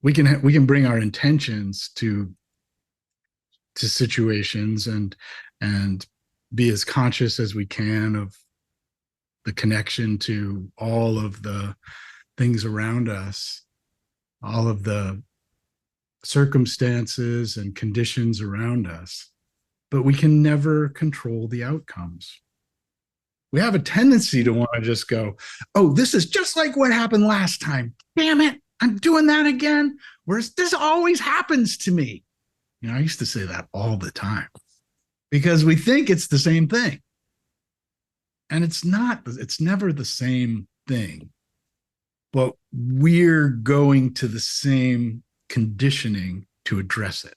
we can bring our intentions to situations and be as conscious as we can of the connection to all of the things around us, all of the circumstances and conditions around us, but we can never control the outcomes. We have a tendency to want to just go, oh, this is just like what happened last time. Damn it, I'm doing that again. Whereas this always happens to me. I used to say that all the time because we think it's the same thing. And it's not, it's never the same thing, but we're going to the same conditioning to address it.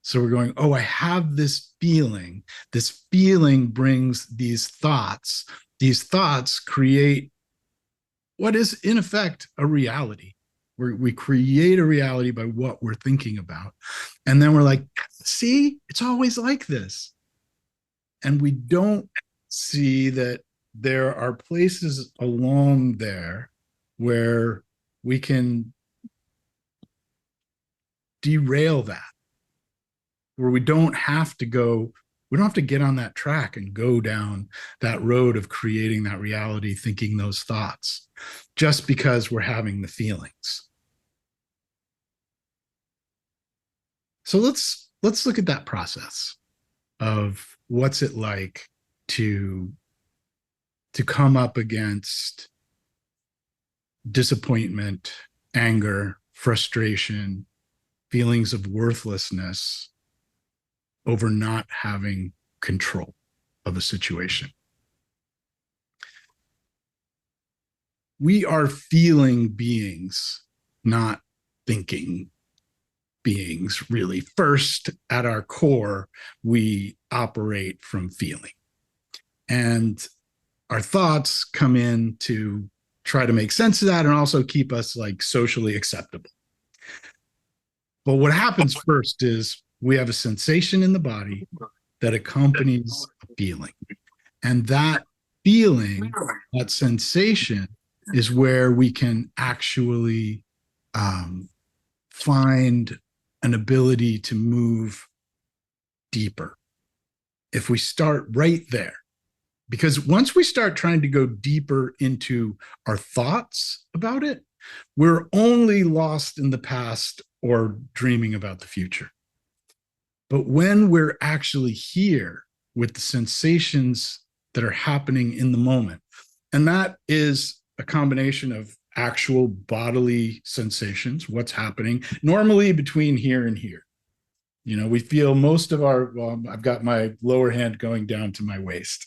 So we're going, oh, I have this feeling. This feeling brings these thoughts. These thoughts create what is, in effect, a reality. We create a reality by what we're thinking about. And then we're like, see, it's always like this. And we don't see that there are places along there where we can derail that, where we don't have to get on that track and go down that road of creating that reality, thinking those thoughts, just because we're having the feelings. So let's look at that process of what's it like to come up against disappointment, anger, frustration, feelings of worthlessness over not having control of a situation. We are feeling beings, not thinking beings, really. First, at our core, we operate from feeling. And our thoughts come in to try to make sense of that and also keep us like socially acceptable. But what happens first is we have a sensation in the body that accompanies a feeling. And that feeling, that sensation, is where we can actually find an ability to move deeper. If we start right there, because once we start trying to go deeper into our thoughts about it, we're only lost in the past or dreaming about the future. But when we're actually here with the sensations that are happening in the moment, and that is a combination of actual bodily sensations, what's happening normally between here and here. We feel most of well, I've got my lower hand going down to my waist.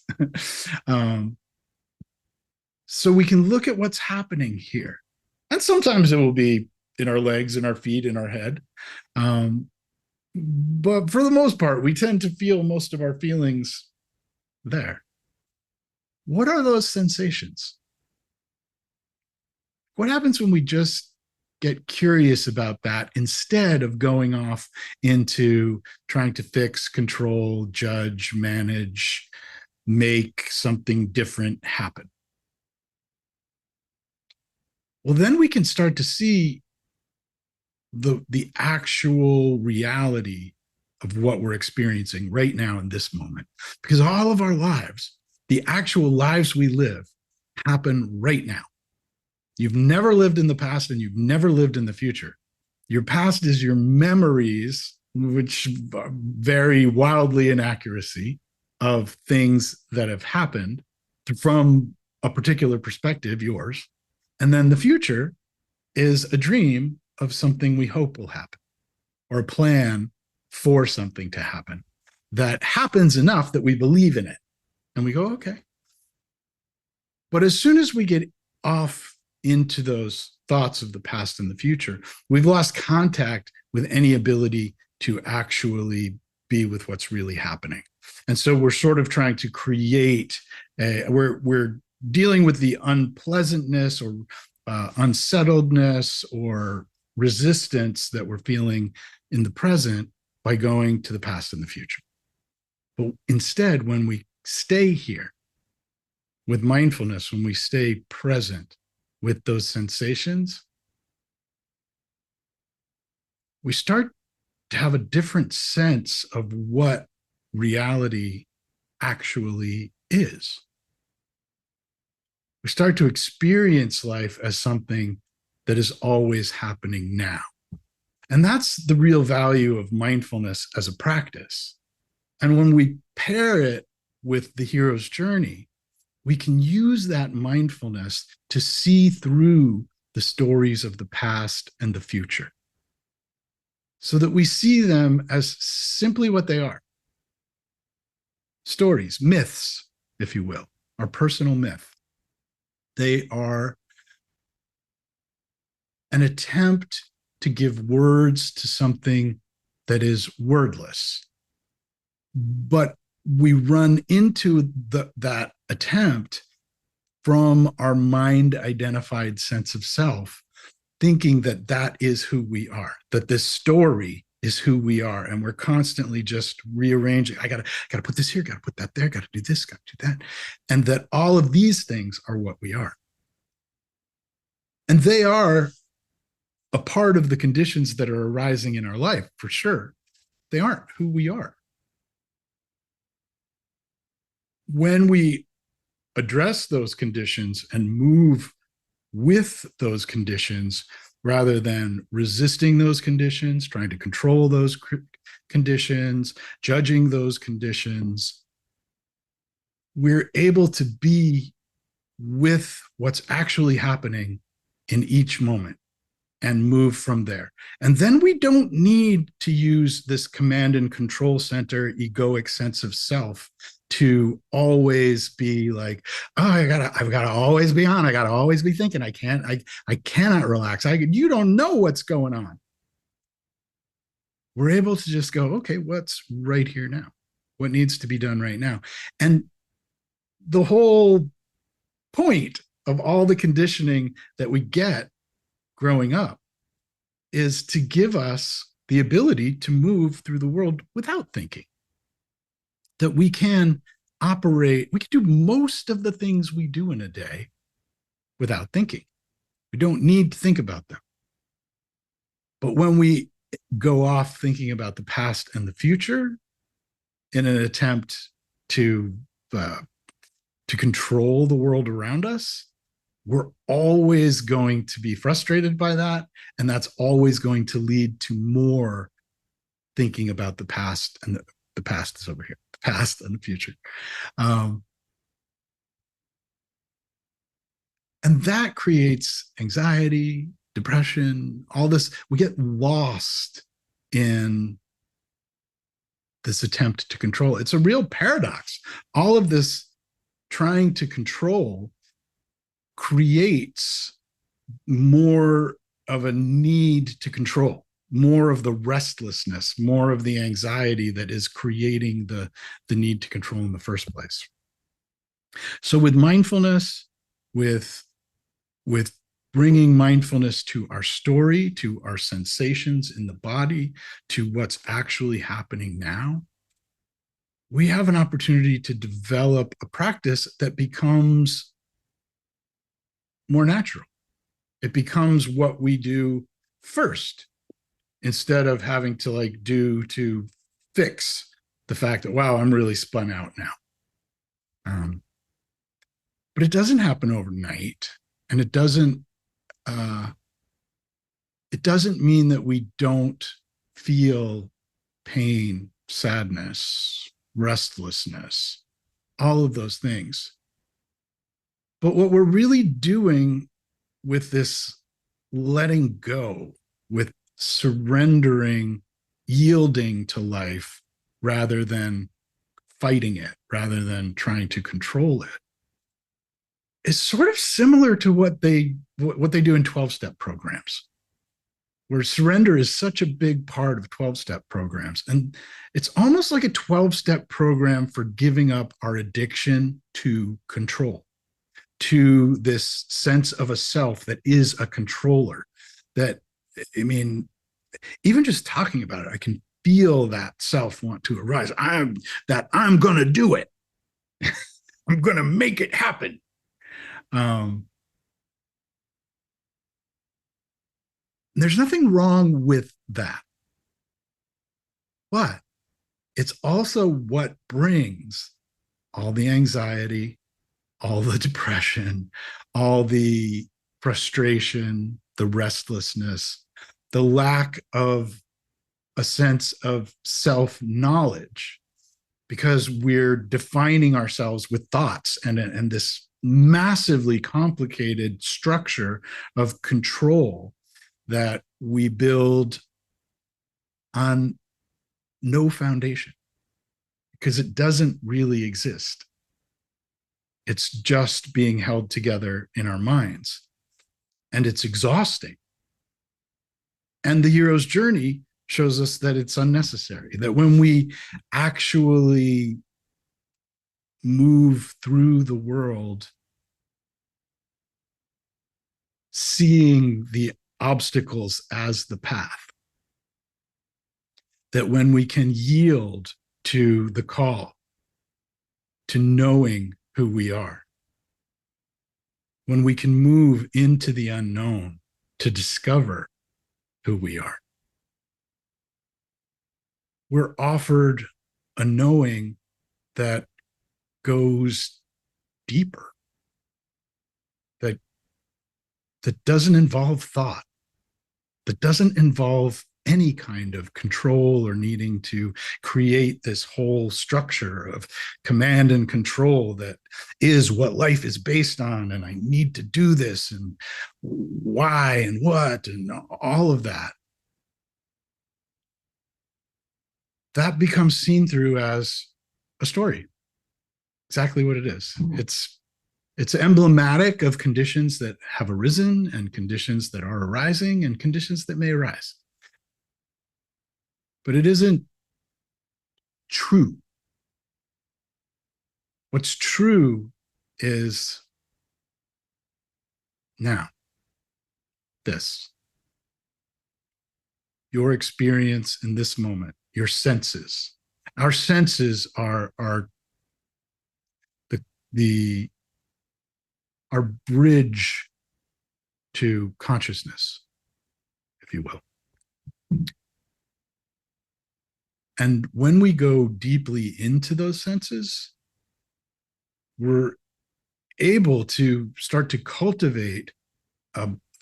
So we can look at what's happening here. And sometimes it will be in our legs, in our feet, in our head. But for the most part, we tend to feel most of our feelings there. What are those sensations? What happens when we just get curious about that instead of going off into trying to fix, control, judge, manage, make something different happen? Well, then we can start to see the actual reality of what we're experiencing right now in this moment. Because all of our lives, the actual lives we live, happen right now. You've never lived in the past and you've never lived in the future. Your past is your memories, which vary wildly in accuracy, of things that have happened from a particular perspective, yours. And then the future is a dream of something we hope will happen, or a plan for something to happen that happens enough that we believe in it. And we go, okay. But as soon as we get off into those thoughts of the past and the future, we've lost contact with any ability to actually be with what's really happening. And so we're sort of trying to create we're dealing with the unpleasantness or unsettledness or resistance that we're feeling in the present by going to the past and the future. But instead, when we stay here with mindfulness, when we stay present with those sensations, we start to have a different sense of what reality actually is. We start to experience life as something that is always happening now. And that's the real value of mindfulness as a practice. And when we pair it with the hero's journey, we can use that mindfulness to see through the stories of the past and the future so that we see them as simply what they are: stories, myths, if you will, our personal myth. They are an attempt to give words to something that is wordless. But we run into that attempt from our mind identified sense of self, thinking that that is who we are, that this story is who we are. And we're constantly just rearranging. I gotta put this here, gotta put that there, gotta do this, gotta do that. And that all of these things are what we are. And they are a part of the conditions that are arising in our life, for sure. They aren't who we are. When we address those conditions and move with those conditions, rather than resisting those conditions, trying to control those conditions, judging those conditions, we're able to be with what's actually happening in each moment and move from there. And then we don't need to use this command and control center, egoic sense of self to always be like, oh, I've gotta always be on. I gotta always be thinking. I cannot relax. You don't know what's going on. We're able to just go, okay, what's right here now? What needs to be done right now? And the whole point of all the conditioning that we get growing up is to give us the ability to move through the world without thinking. That we can operate, we can do most of the things we do in a day without thinking. We don't need to think about them. But when we go off thinking about the past and the future in an attempt to control the world around us, we're always going to be frustrated by that. And that's always going to lead to more thinking about the past. And the past is over here, the past and the future. And that creates anxiety, depression, all this. We get lost in this attempt to control. It's a real paradox. All of this trying to control creates more of a need to control, more of the restlessness, more of the anxiety that is creating the need to control in the first place. So with mindfulness, with bringing mindfulness to our story, to our sensations in the body, to what's actually happening now, we have an opportunity to develop a practice that becomes more natural. It becomes what we do first, instead of having to to fix the fact that, wow, I'm really spun out now. But it doesn't happen overnight, and it doesn't mean that we don't feel pain, sadness, restlessness, all of those things. But what we're really doing with this letting go, with surrendering, yielding to life rather than fighting it, rather than trying to control it, is sort of similar to what they do in 12-step programs, where surrender is such a big part of 12-step programs. And it's almost like a 12-step program for giving up our addiction to control, to this sense of a self that is a controller. That, I mean, even just talking about it, I can feel that self want to arise. I'm going to do it. I'm going to make it happen. There's nothing wrong with that. But it's also what brings all the anxiety, all the depression, all the frustration, the restlessness, the lack of a sense of self knowledge, because we're defining ourselves with thoughts and this massively complicated structure of control that we build on no foundation because it doesn't really exist. It's just being held together in our minds. And it's exhausting. And the hero's journey shows us that it's unnecessary, that when we actually move through the world, seeing the obstacles as the path, that when we can yield to the call, to knowing who we are, when we can move into the unknown to discover who we are, we're offered a knowing that goes deeper, that doesn't involve thought, that doesn't involve any kind of control or needing to create this whole structure of command and control that is what life is based on. And I need to do this and why and what and all of that. That becomes seen through as a story. Exactly what it is. It's emblematic of conditions that have arisen and conditions that are arising and conditions that may arise. But it isn't true. What's true is now, this, your experience in this moment, your senses. Our senses are the our bridge to consciousness, if you will. And when we go deeply into those senses, we're able to start to cultivate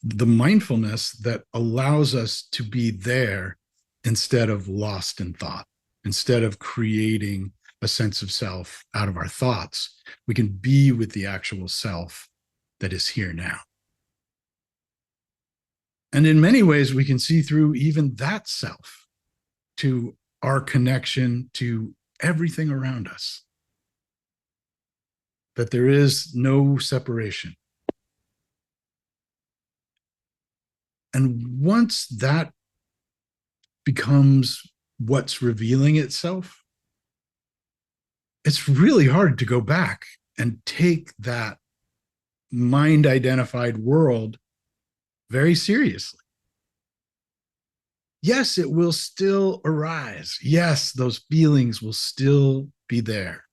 the mindfulness that allows us to be there instead of lost in thought, instead of creating a sense of self out of our thoughts. We can be with the actual self that is here now. And in many ways, we can see through even that self to our connection to everything around us, that there is no separation. And once that becomes what's revealing itself, it's really hard to go back and take that mind identified world very seriously. Yes, it will still arise. Yes, those feelings will still be there.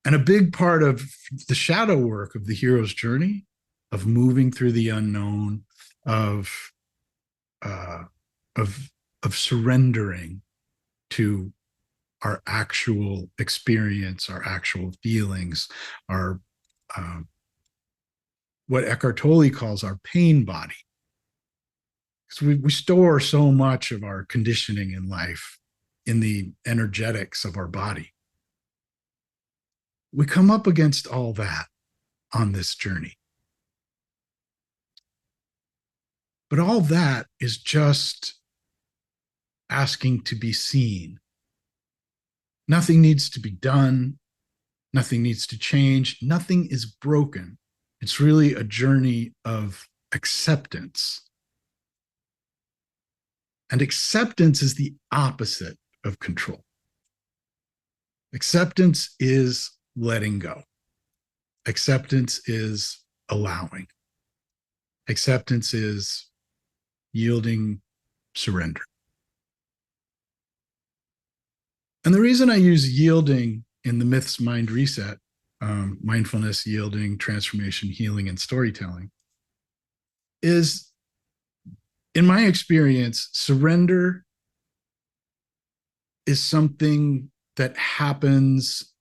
And a big part of the shadow work of the hero's journey, of moving through the unknown, of uh, of of surrendering to our actual experience, our actual feelings, our what Eckhart Tolle calls our pain body. Because we store so much of our conditioning in life in the energetics of our body. We come up against all that on this journey. But all that is just asking to be seen. Nothing needs to be done. Nothing needs to change. Nothing is broken. It's really a journey of acceptance. And acceptance is the opposite of control. Acceptance is letting go. Acceptance is allowing. Acceptance is yielding, surrender. And the reason I use yielding in the Myths Mind Reset, mindfulness, yielding, transformation, healing, and storytelling, is, in my experience, surrender is something that happens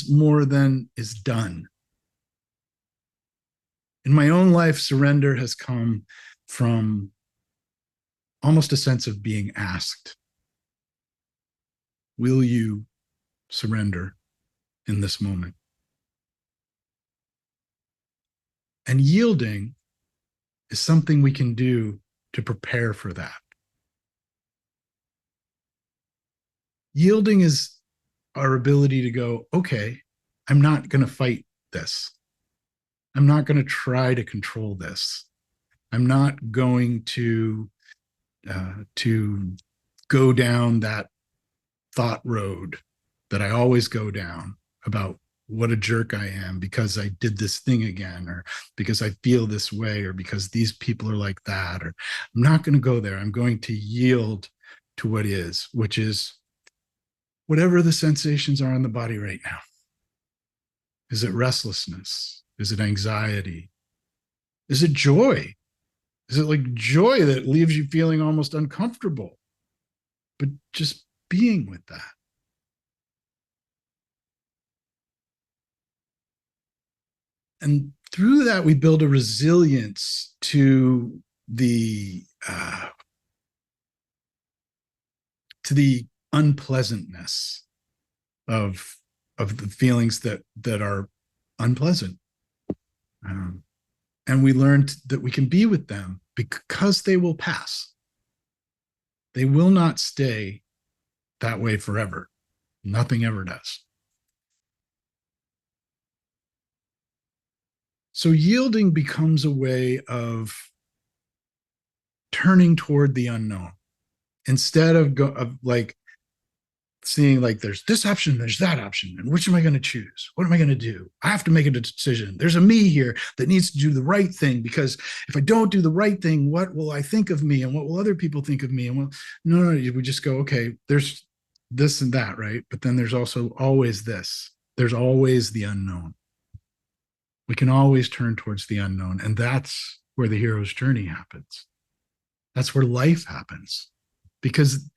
more than is done. In my own life, surrender has come from almost a sense of being asked, will you surrender in this moment? And yielding is something we can do to prepare for that. Yielding is our ability to go, okay, I'm not going to fight this. I'm not going to try to control this. I'm not going to go down that thought road that I always go down about what a jerk I am because I did this thing again, or because I feel this way, or because these people are like that. Or I'm not going to go there. I'm going to yield to what is, which is whatever the sensations are in the body right now. Is it restlessness? Is it anxiety? Is it joy? Is it like joy that leaves you feeling almost uncomfortable? But just being with that. And through that, we build a resilience to the unpleasantness of the feelings that are unpleasant. And we learned that we can be with them because they will pass. They will not stay that way forever. Nothing ever does. So yielding becomes a way of turning toward the unknown instead of like seeing like there's this option, there's that option, and which am I going to choose? What am I going to do? I have to make a decision. There's a me here that needs to do the right thing, because if I don't do the right thing, what will I think of me, and what will other people think of me? And well, no, we just go, okay, there's this and that, right? But then there's also always this. There's always the unknown. We can always turn towards the unknown, and that's where the hero's journey happens. That's where life happens, because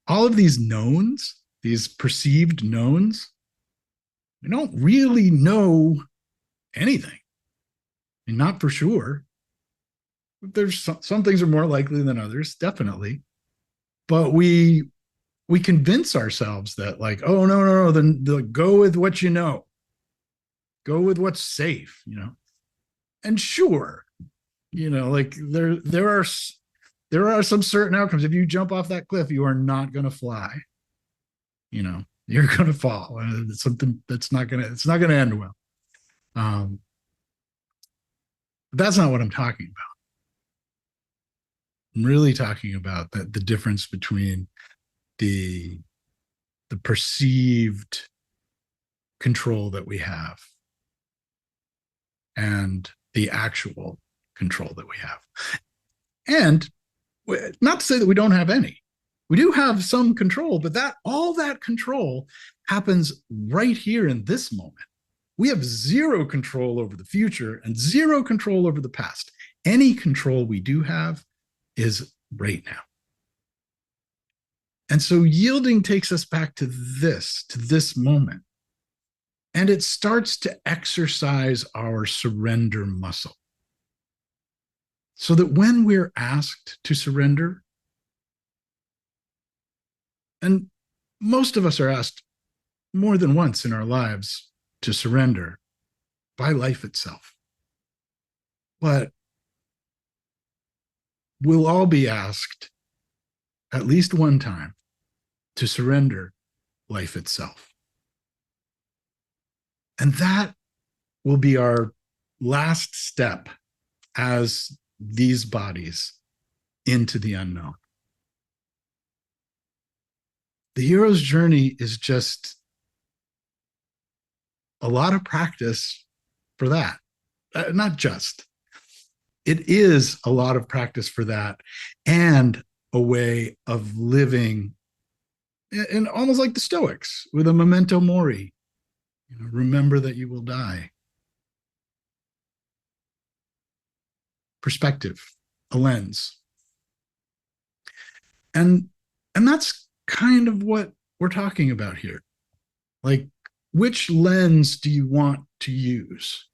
all of these knowns, these perceived knowns, we don't really know anything. I mean, not for sure. There's some things are more likely than others, definitely. But we convince ourselves that, like, oh, no, then go with what you know. Go with what's safe, And sure, like there are some certain outcomes. If you jump off that cliff, you are not going to fly. You're going to fall. It's something it's not going to end well. But that's not what I'm talking about. I'm really talking about the difference between the perceived control that we have and the actual control that we have. And not to say that we don't have any. We do have some control, but all that control happens right here in this moment. We have zero control over the future and zero control over the past. Any control we do have is right now. And so yielding takes us back to this moment. And it starts to exercise our surrender muscle. So that when we're asked to surrender, and most of us are asked more than once in our lives to surrender by life itself. But we'll all be asked at least one time to surrender life itself. And that will be our last step as these bodies into the unknown. The hero's journey is just a lot of practice for that. Not just. It is a lot of practice for that, and a way of living, and almost like the Stoics with a memento mori. Remember that you will die. perspective, a lens. And that's kind of what we're talking about here. Like, which lens do you want to use?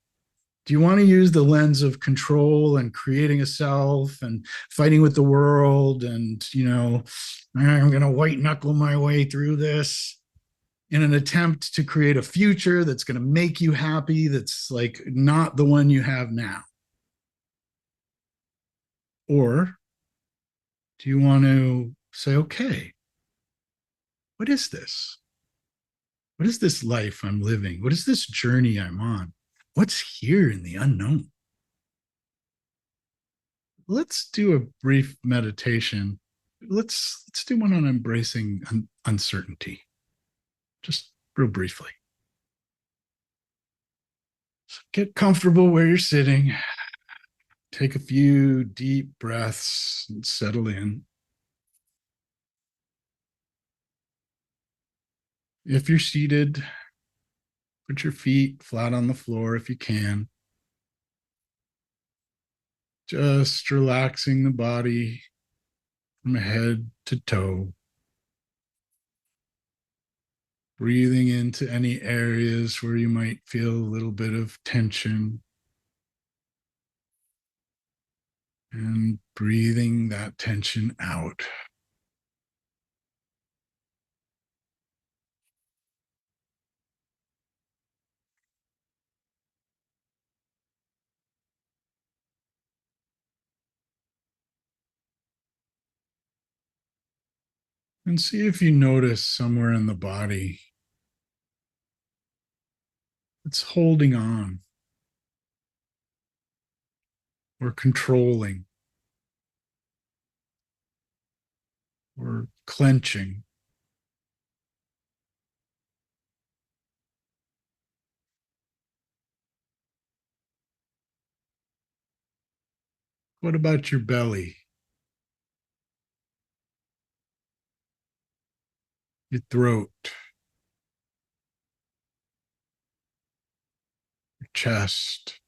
Do you want to use the lens of control and creating a self and fighting with the world and, I'm going to white knuckle my way through this in an attempt to create a future that's going to make you happy, that's like not the one you have now? Or do you want to say, okay, what is this? What is this life I'm living? What is this journey I'm on? What's here in the unknown? Let's do a brief meditation. Let's do one on embracing uncertainty, just real briefly. So get comfortable where you're sitting. Take a few deep breaths and settle in. If you're seated, put your feet flat on the floor if you can. Just relaxing the body from head to toe. Breathing into any areas where you might feel a little bit of tension. And breathing that tension out. And see if you notice somewhere in the body it's holding on or controlling or clenching. What about your belly, your throat, your chest,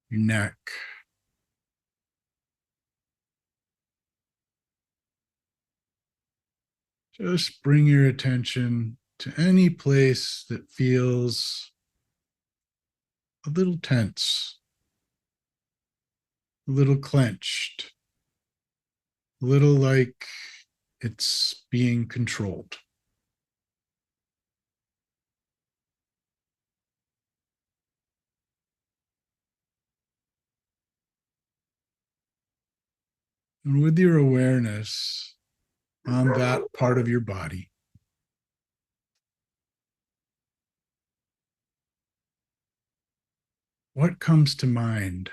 your neck? Just bring your attention to any place that feels a little tense, a little clenched, a little like it's being controlled. And with your awareness on that part of your body, what comes to mind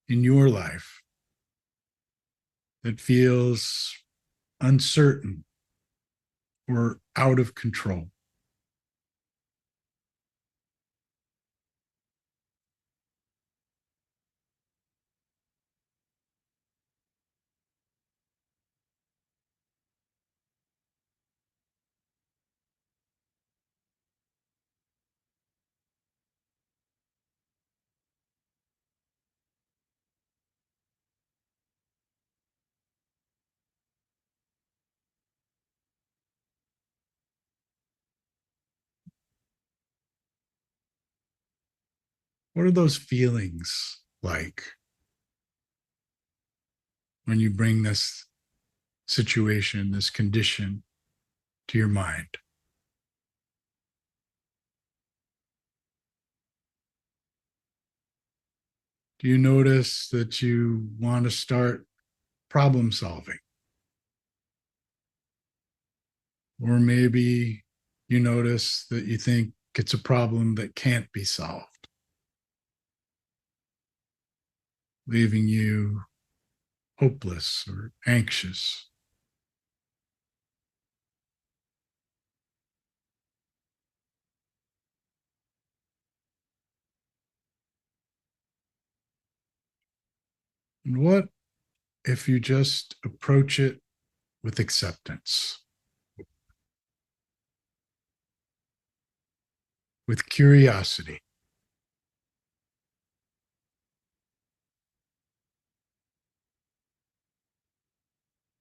in your life that feels uncertain or out of control? What are those feelings like when you bring this situation, this condition to your mind? Do you notice that you want to start problem solving? Or maybe you notice that you think it's a problem that can't be solved, leaving you hopeless or anxious. And what if you just approach it with acceptance, with curiosity?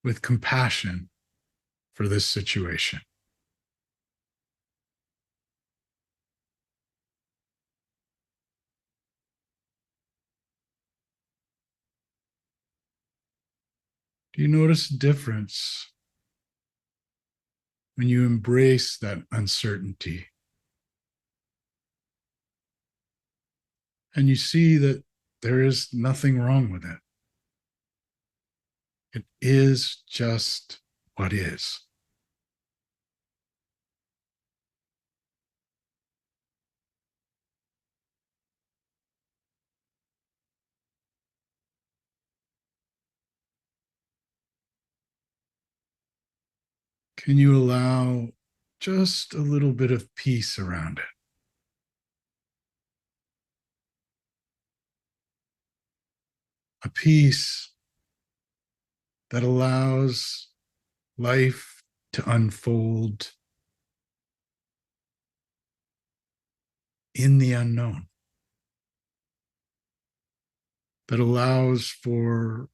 with compassion for this situation. Do you notice a difference when you embrace that uncertainty and you see that there is nothing wrong with it? It is just what is. Can you allow just a little bit of peace around it? A peace that allows life to unfold in the unknown, that allows for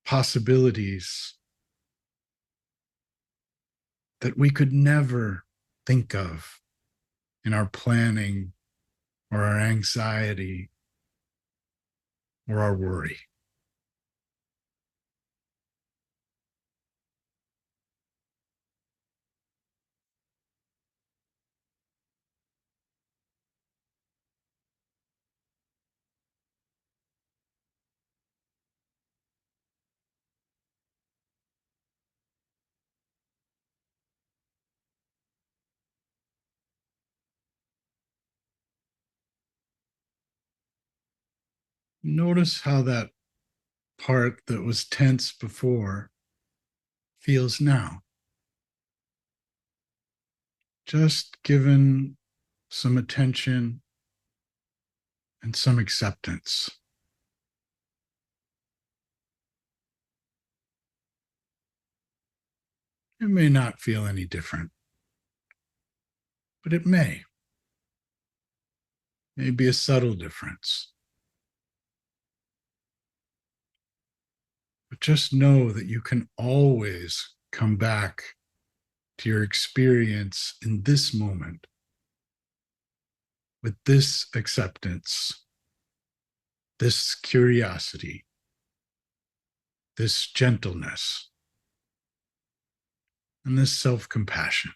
possibilities that we could never think of in our planning or our anxiety or our worry. Notice how that part that was tense before feels now. Just given some attention and some acceptance. It may not feel any different, but it may. Maybe a subtle difference. But just know that you can always come back to your experience in this moment with this acceptance, this curiosity, this gentleness, and this self compassion.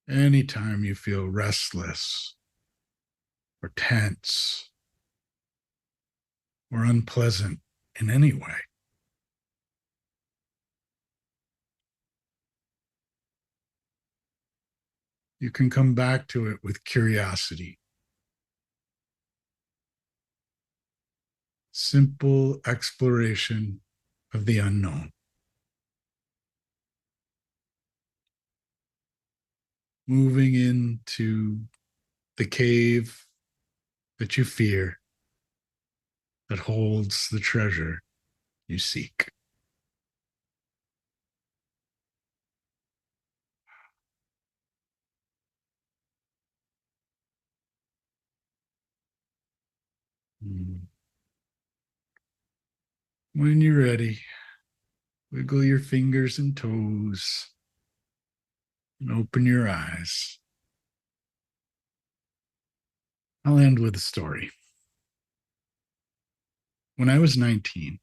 Anytime you feel restless or tense or unpleasant in any way, you can come back to it with curiosity. Simple exploration of the unknown. Moving into the cave that you fear, that holds the treasure you seek. When you're ready, wiggle your fingers and toes and open your eyes. I'll end with a story. When I was 19,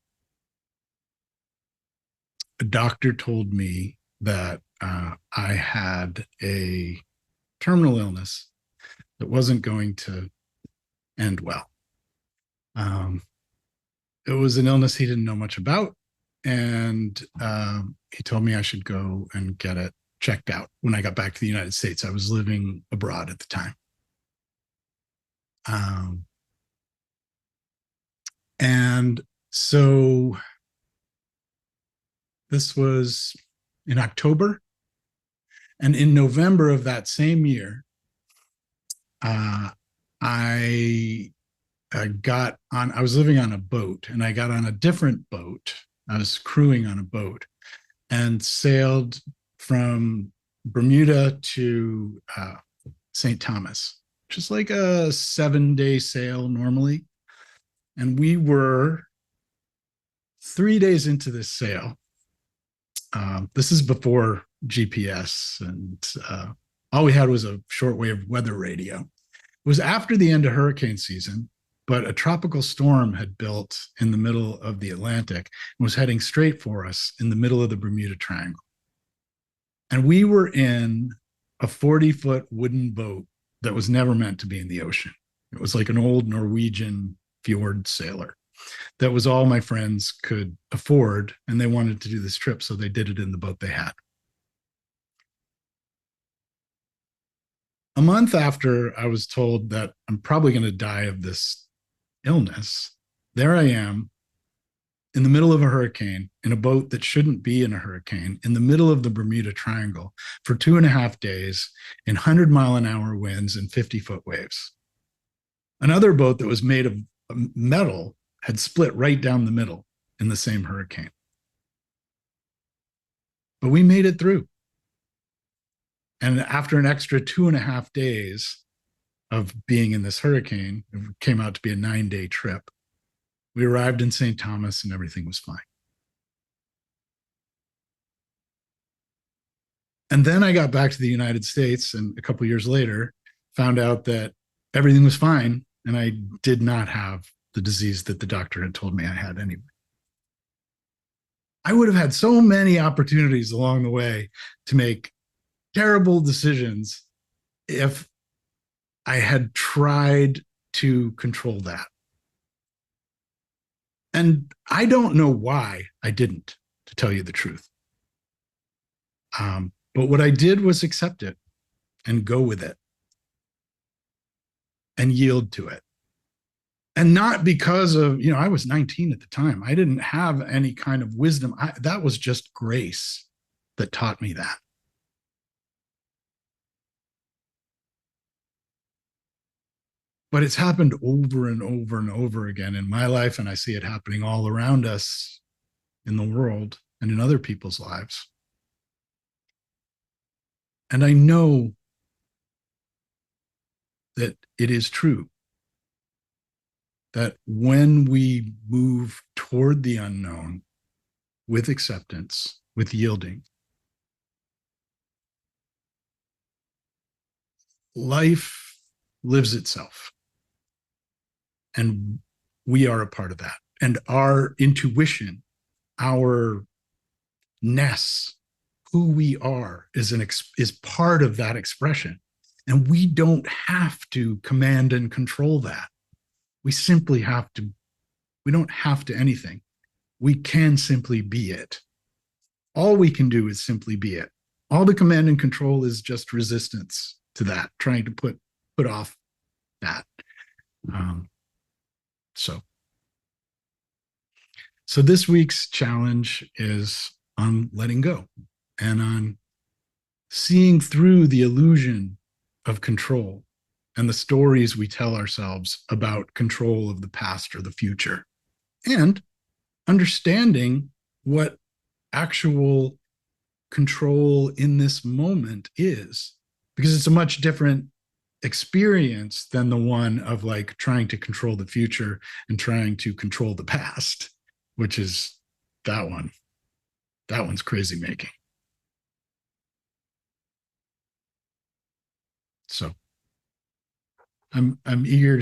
a doctor told me that I had a terminal illness that wasn't going to end well. Um, it was an illness he didn't know much about. And he told me I should go and get it checked out when I got back to the United States. I was living abroad at the time. And so this was in October. And in November of that same year, I I was living on a boat and I got on a different boat. I was crewing on a boat and sailed from Bermuda to St. Thomas. just like a 7-day sail normally. And we were 3 days into this sail. This is before GPS, and all we had was a shortwave weather radio. It was after the end of hurricane season, but a tropical storm had built in the middle of the Atlantic and was heading straight for us in the middle of the Bermuda Triangle. And we were in a 40-foot wooden boat that was never meant to be in the ocean. It was like an old Norwegian fjord sailor. That was all my friends could afford, and they wanted to do this trip, so they did it in the boat they had. A month after I was told that I'm probably going to die of this illness, there I am in the middle of a hurricane in a boat that shouldn't be in a hurricane in the middle of the Bermuda Triangle for 2.5 days in 100-mile-an-hour winds and 50-foot waves. Another boat that was made of metal had split right down the middle in the same hurricane. But we made it through. And after an extra 2.5 days of being in this hurricane, it came out to be a 9-day trip. We arrived in St. Thomas and everything was fine. And then I got back to the United States, and a couple of years later, found out that everything was fine and I did not have the disease that the doctor had told me I had anyway. I would have had so many opportunities along the way to make terrible decisions if I had tried to control that. And I don't know why I didn't, to tell you the truth. But what I did was accept it and go with it and yield to it. And not because of, I was 19 at the time. I didn't have any kind of wisdom. That was just grace that taught me that. But it's happened over and over and over again in my life, and I see it happening all around us in the world and in other people's lives. And I know that it is true that when we move toward the unknown with acceptance, with yielding, life lives itself. And we are a part of that. And our intuition, our ness, who we are is part of that expression. And we don't have to command and control that. We simply have to, we don't have to anything. We can simply be it. All we can do is simply be it. All the command and control is just resistance to that, trying to put off that. So this week's challenge is on letting go and on seeing through the illusion of control and the stories we tell ourselves about control of the past or the future, and understanding what actual control in this moment is, because it's a much different experience than the one of like trying to control the future and trying to control the past, which is that one's crazy making. So I'm eager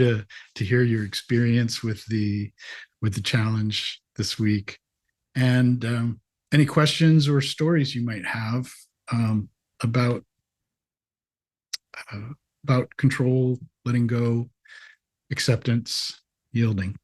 to hear your experience with the challenge this week, and any questions or stories you might have about control, letting go, acceptance, yielding.